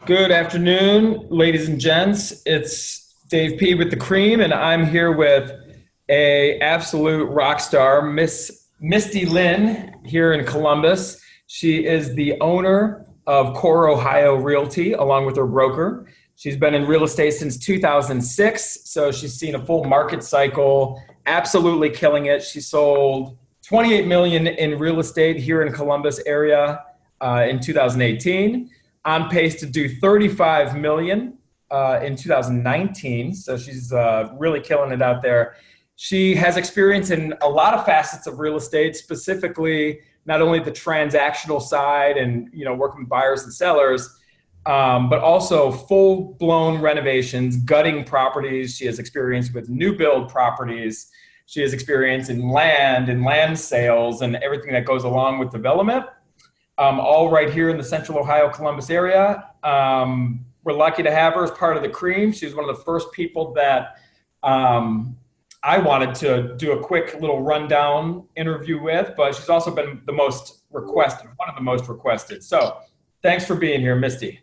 Good afternoon, ladies and gents. It's Dave P with the Cream, and I'm here with a absolute rock star, Miss Misty Linn, here in Columbus. She is the owner of Core Ohio Realty, along with her broker. She's been in real estate since 2006, so she's seen a full market cycle, absolutely killing it. She sold 28 million in real estate here in Columbus area in 2018. On pace to do 35 million in 2019. So she's really killing it out there. She has experience in a lot of facets of real estate, specifically not only the transactional side and working with buyers and sellers, but also full-blown renovations, gutting properties. She has experience with new build properties. She has experience in land and land sales and everything that goes along with development. All right here in the Central Ohio, Columbus area. We're lucky to have her as part of the Cream. She was one of the first people that I wanted to do a quick little rundown interview with, but she's also been the most requested, one of the most requested. So thanks for being here, Misty.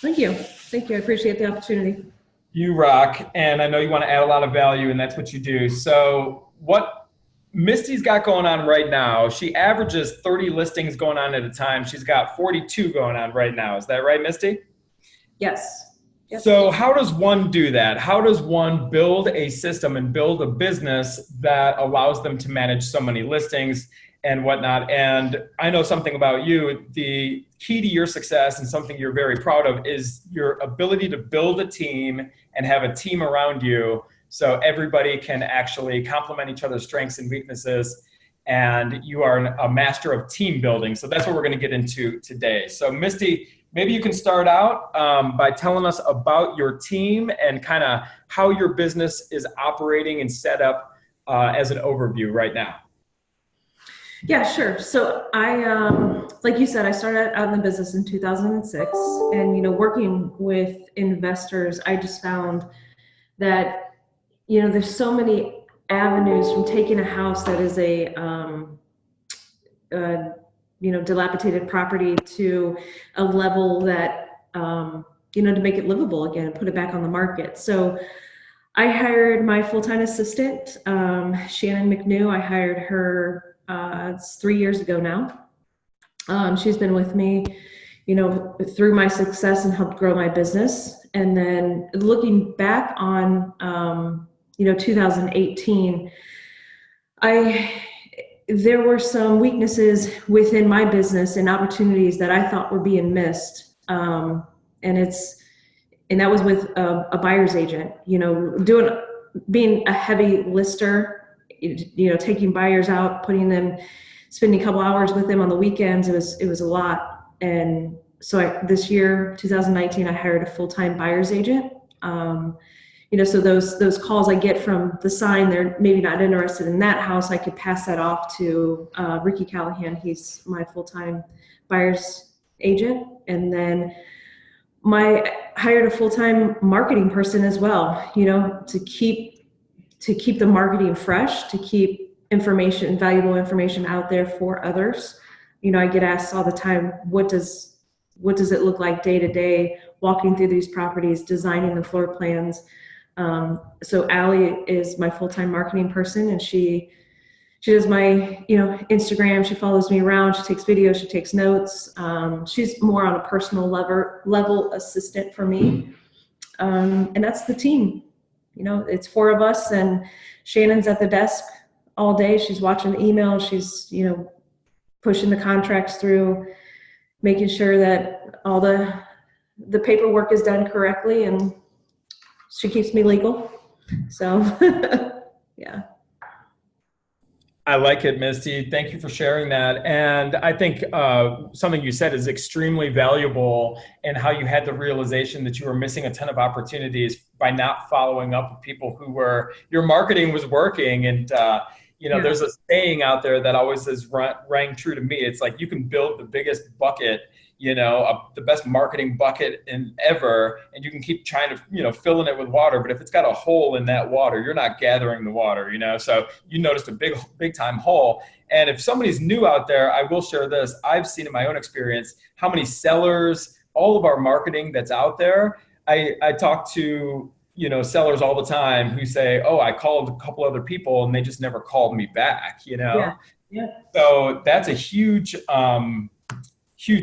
Thank you. Thank you. I appreciate the opportunity. You rock, and I know you want to add a lot of value, and that's what you do. So what Misty's got going on right now, she averages 30 listings going on at a time. She's got 42 going on right now. Is that right, Misty? Yes. Yep. So how does one do that? How does one build a system and build a business that allows them to manage so many listings and whatnot? And I know something about you. The key to your success and something you're very proud of is your ability to build a team and have a team around you so everybody can actually complement each other's strengths and weaknesses. And you are a master of team building. So that's what we're going to get into today. So Misty, maybe you can start out by telling us about your team and kind of how your business is operating and set up as an overview right now. Yeah, sure. So I, like you said, I started out in the business in 2006, and, working with investors, I just found that, there's so many avenues from taking a house that is a, dilapidated property to a level that, to make it livable again and put it back on the market. So I hired my full-time assistant, Shannon McNew. I hired her, it's 3 years ago now. She's been with me, through my success and helped grow my business. And then looking back on, 2018, there were some weaknesses within my business and opportunities that I thought were being missed. And that was with a buyer's agent, being a heavy lister, taking buyers out, spending a couple hours with them on the weekends. It was a lot. And so this year, 2019, I hired a full-time buyer's agent. So those calls I get from the sign, they're maybe not interested in that house. I could pass that off to Ricky Callahan. He's my full-time buyer's agent. And then I hired a full-time marketing person as well, to keep the marketing fresh, to keep valuable information out there for others. I get asked all the time, what does it look like day to day, walking through these properties, designing the floor plans. So Allie is my full-time marketing person, and she does my, Instagram. She follows me around. She takes videos. She takes notes. She's more on a personal level assistant for me. And that's the team. It's 4 of us, and Shannon's at the desk all day. She's watching the emails. She's, pushing the contracts through, making sure that all the paperwork is done correctly, and she keeps me legal. So, yeah. I like it, Misty. Thank you for sharing that. And I think something you said is extremely valuable in how you had the realization that you were missing a ton of opportunities by not following up with people who your marketing was working. And, Yeah. there's a saying out there that always has rang true to me. It's like you can build the biggest bucket, the best marketing bucket in ever, and you can keep trying to, filling it with water. But if it's got a hole in that water, you're not gathering the water, So you noticed a big time hole. And if somebody's new out there, I will share this. I've seen in my own experience how many sellers, all of our marketing that's out there. I talk to, sellers all the time who say, oh, I called a couple other people and they just never called me back, Yeah. Yeah. So that's a huge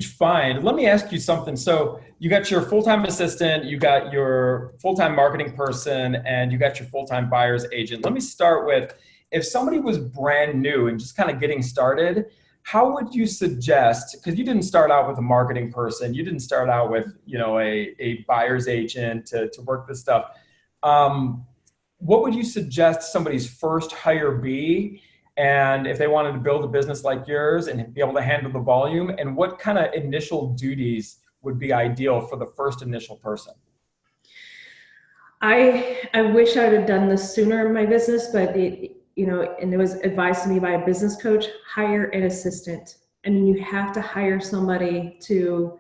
find. Let me ask you something. So you got your full-time assistant, you got your full-time marketing person, and you got your full-time buyer's agent. Let me start with, if somebody was brand new and just kind of getting started, how would you suggest, because you didn't start out with a marketing person, you didn't start out with, a buyer's agent to work this stuff. What would you suggest somebody's first hire be? And if they wanted to build a business like yours and be able to handle the volume, and what kind of initial duties would be ideal for the first initial person? I wish I would have done this sooner in my business, but and it was advised to me by a business coach, hire an assistant. I mean, you have to hire somebody to,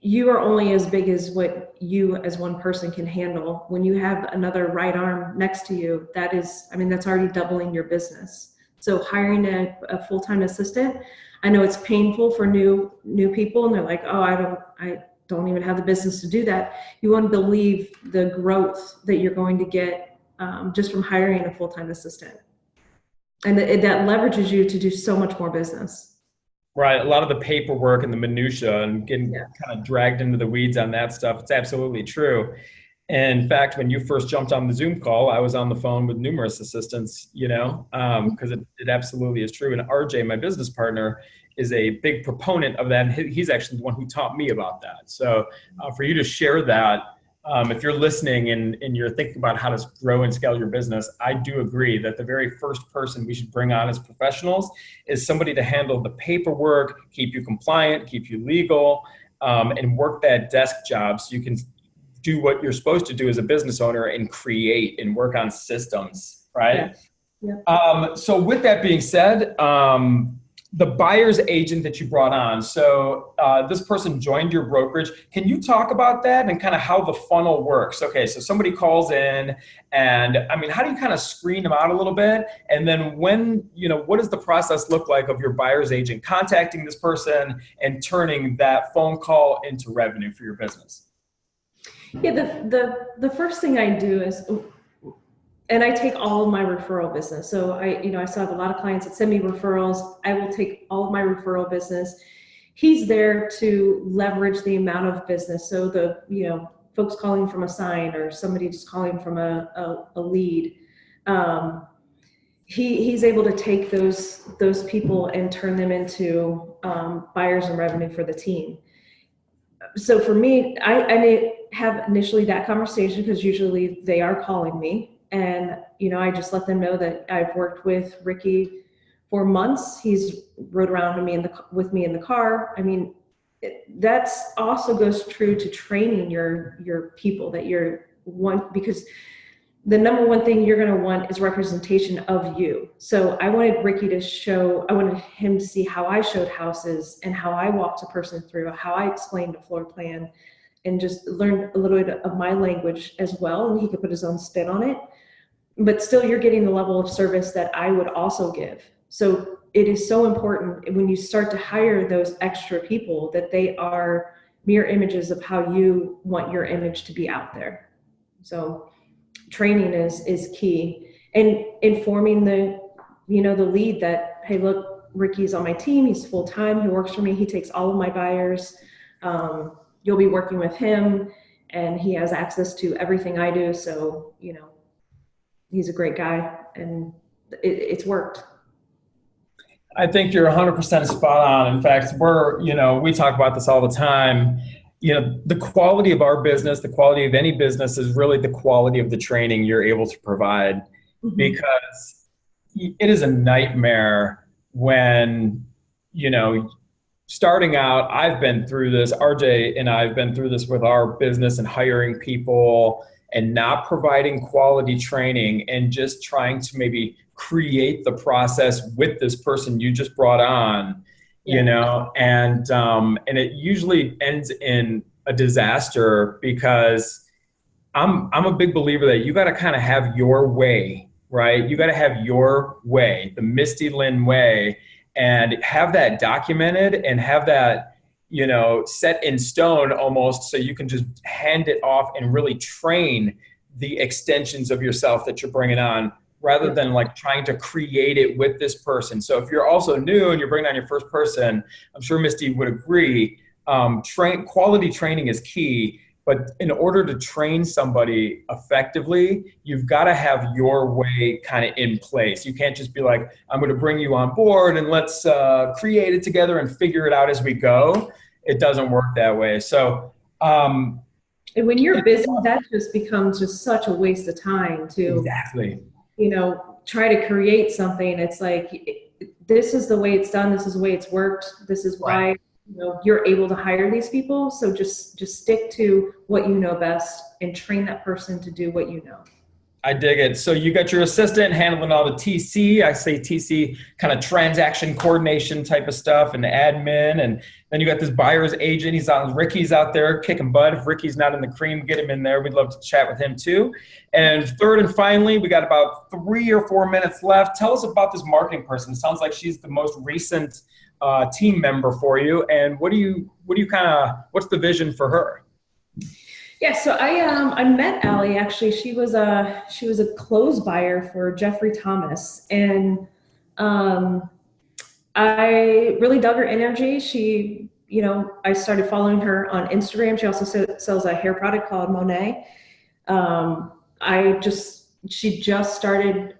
you are only as big as what you as one person can handle. When you have another right arm next to you, that's already doubling your business. So hiring a full-time assistant, I know it's painful for new people, and they're like, oh, I don't even have the business to do that. You won't believe the growth that you're going to get just from hiring a full-time assistant. And that leverages you to do so much more business. Right. A lot of the paperwork and the minutia and getting kind of dragged into the weeds on that stuff. It's absolutely true. And in fact, when you first jumped on the Zoom call, I was on the phone with numerous assistants, because it absolutely is true. And RJ, my business partner, is a big proponent of that. And he's actually the one who taught me about that. So for you to share that, if you're listening and you're thinking about how to grow and scale your business, I do agree that the very first person we should bring on as professionals is somebody to handle the paperwork, keep you compliant, keep you legal, and work that desk job so you can do what you're supposed to do as a business owner and create and work on systems, right? Yeah. So with that being said, the buyer's agent that you brought on, so this person joined your brokerage. Can you talk about that and kind of how the funnel works? Okay, so somebody calls in, and how do you kind of screen them out a little bit? And then what does the process look like of your buyer's agent contacting this person and turning that phone call into revenue for your business? Yeah, the first thing I do is, and I take all of my referral business. So I still have a lot of clients that send me referrals. I will take all of my referral business. He's there to leverage the amount of business. So the, folks calling from a sign or somebody just calling from a lead. He's able to take those people and turn them into buyers and revenue for the team. So for me, I may have initially that conversation because usually they are calling me. And, I just let them know that I've worked with Ricky for months. He's rode around with me in the car. That's also goes true to training your people that you're one, because the number one thing you're going to want is representation of you. So I wanted Ricky I wanted him to see how I showed houses and how I walked a person through, how I explained a floor plan, and just learn a little bit of my language as well. And he could put his own spin on it. But still, you're getting the level of service that I would also give. So it is so important when you start to hire those extra people that they are mirror images of how you want your image to be out there. So training is key, and informing the lead that, hey, look, Ricky's on my team. He's full time. He works for me. He takes all of my buyers. You'll be working with him, and he has access to everything I do. So he's a great guy, and it's worked. I think you're 100% spot on. In fact, we talk about this all the time. The quality of our business, the quality of any business is really the quality of the training you're able to provide. Mm-hmm. Because it is a nightmare when, starting out, I've been through this, RJ and I have been through this with our business and hiring people and not providing quality training and just trying to maybe create the process with this person you just brought on, you know, and it usually ends in a disaster because I'm a big believer that you got to kind of have your way, right? You got to have your way, the Misty Linn way, and have that documented and have that, you know, set in stone almost, so you can just hand it off and really train the extensions of yourself that you're bringing on, rather than like trying to create it with this person. So if you're also new and you're bringing on your first person, I'm sure Misty would agree, quality training is key. But in order to train somebody effectively, you've got to have your way kind of in place. You can't just be like, I'm going to bring you on board and let's create it together and figure it out as we go. It doesn't work that way. So, and when you're busy, that just becomes just such a waste of time to, exactly, you know, try to create something. It's like, this is the way it's done. This is the way it's worked. This is why, you know, you're able to hire these people. So just stick to what you know best and train that person to do what you know. I dig it. So you got your assistant handling all the TC. I say TC, kind of transaction coordination type of stuff, and the admin. And then you got this buyer's agent. Ricky's out there kicking butt. If Ricky's not in the cream, get him in there. We'd love to chat with him too. And third and finally, we got about 3 or 4 minutes left. Tell us about this marketing person. It sounds like she's the most recent team member for you. And what's the vision for her? Yeah, so I met Allie actually. She was a clothes buyer for Jeffrey Thomas, and I really dug her energy. She, you know, I started following her on Instagram. She also sells a hair product called Monet. She just started,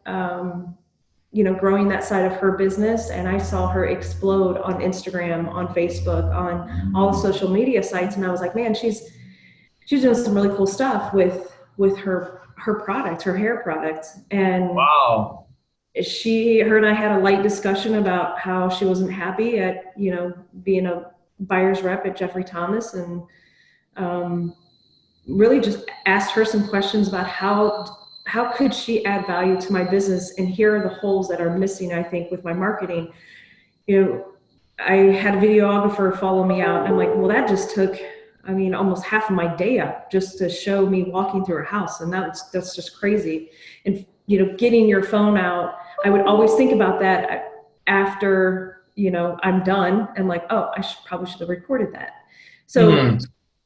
you know, growing that side of her business, and I saw her explode on Instagram, on Facebook, on all the social media sites, and I was like, man, she's doing some really cool stuff with her product, her hair product. And wow, her and I had a light discussion about how she wasn't happy at, you know, being a buyer's rep at Jeffrey Thomas, and really just asked her some questions about how could she add value to my business, and here are the holes that are missing, I think, with my marketing. You know, I had a videographer follow me out, and I'm like, well, that just took, I mean, almost half of my day up just to show me walking through her house. And that's just crazy. And, you know, getting your phone out, I would always think about that after, you know, I'm done, and like, oh, probably should have recorded that. So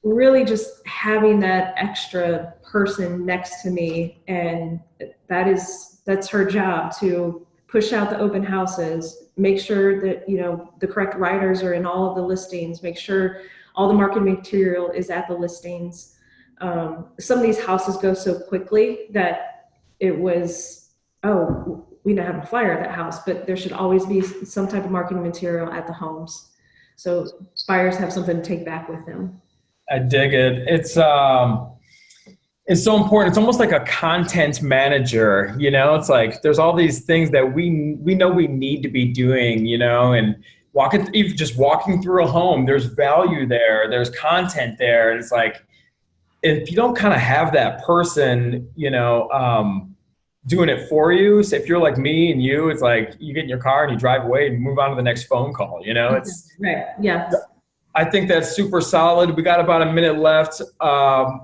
really just having that extra person next to me, and that's her job, to push out the open houses, make sure that, you know, the correct writers are in all of the listings, make sure all the marketing material is at the listings. Some of these houses go so quickly that it was, oh, we don't have a flyer at that house, but there should always be some type of marketing material at the homes, so buyers have something to take back with them. I dig it. It's so important. It's almost like a content manager, you know. It's like there's all these things that we know we need to be doing, you know, and even just walking through a home, there's value there, there's content there. And it's like, if you don't kind of have that person, you know, doing it for you. So if you're like me and you, it's like you get in your car and you drive away and move on to the next phone call, you know. It's right. Yeah. I think that's super solid. We got about a minute left.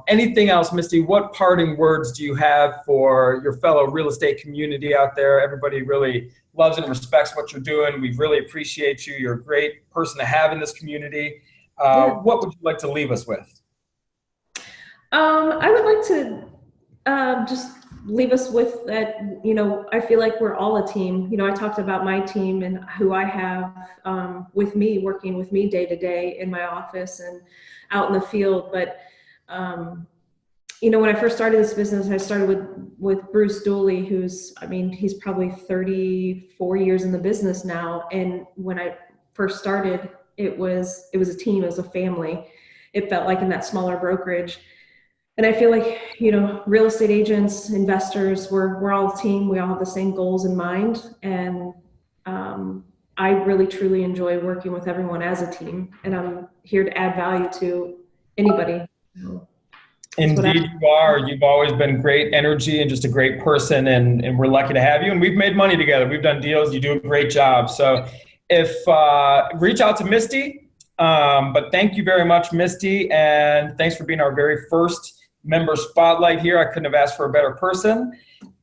Anything else, Misty? What parting words do you have for your fellow real estate community out there? Everybody really loves and respects what you're doing. We really appreciate you. You're a great person to have in this community. What would you like to leave us with? I would like to just leave us with that, you know, I feel like we're all a team. You know, I talked about my team and who I have with me, working with me day to day in my office and out in the field. But, you know, when I first started this business, I started with Bruce Dooley, who's, I mean, he's probably 34 years in the business now. And when I first started, it was a team, it was a family. It felt like in that smaller brokerage. And I feel like, you know, real estate agents, investors, we're all a team. We all have the same goals in mind. And I really, truly enjoy working with everyone as a team. And I'm here to add value to anybody. Indeed, you are. You've always been great energy and just a great person, and we're lucky to have you. And we've made money together. We've done deals. You do a great job. So if reach out to Misty. But thank you very much, Misty. And thanks for being our very first member spotlight here. I couldn't have asked for a better person.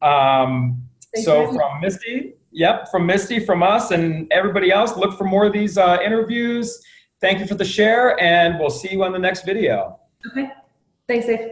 So from Misty, from Misty, from us and everybody else, look for more of these interviews. Thank you for the share, and we'll see you on the next video. Okay. Thanks, Dave.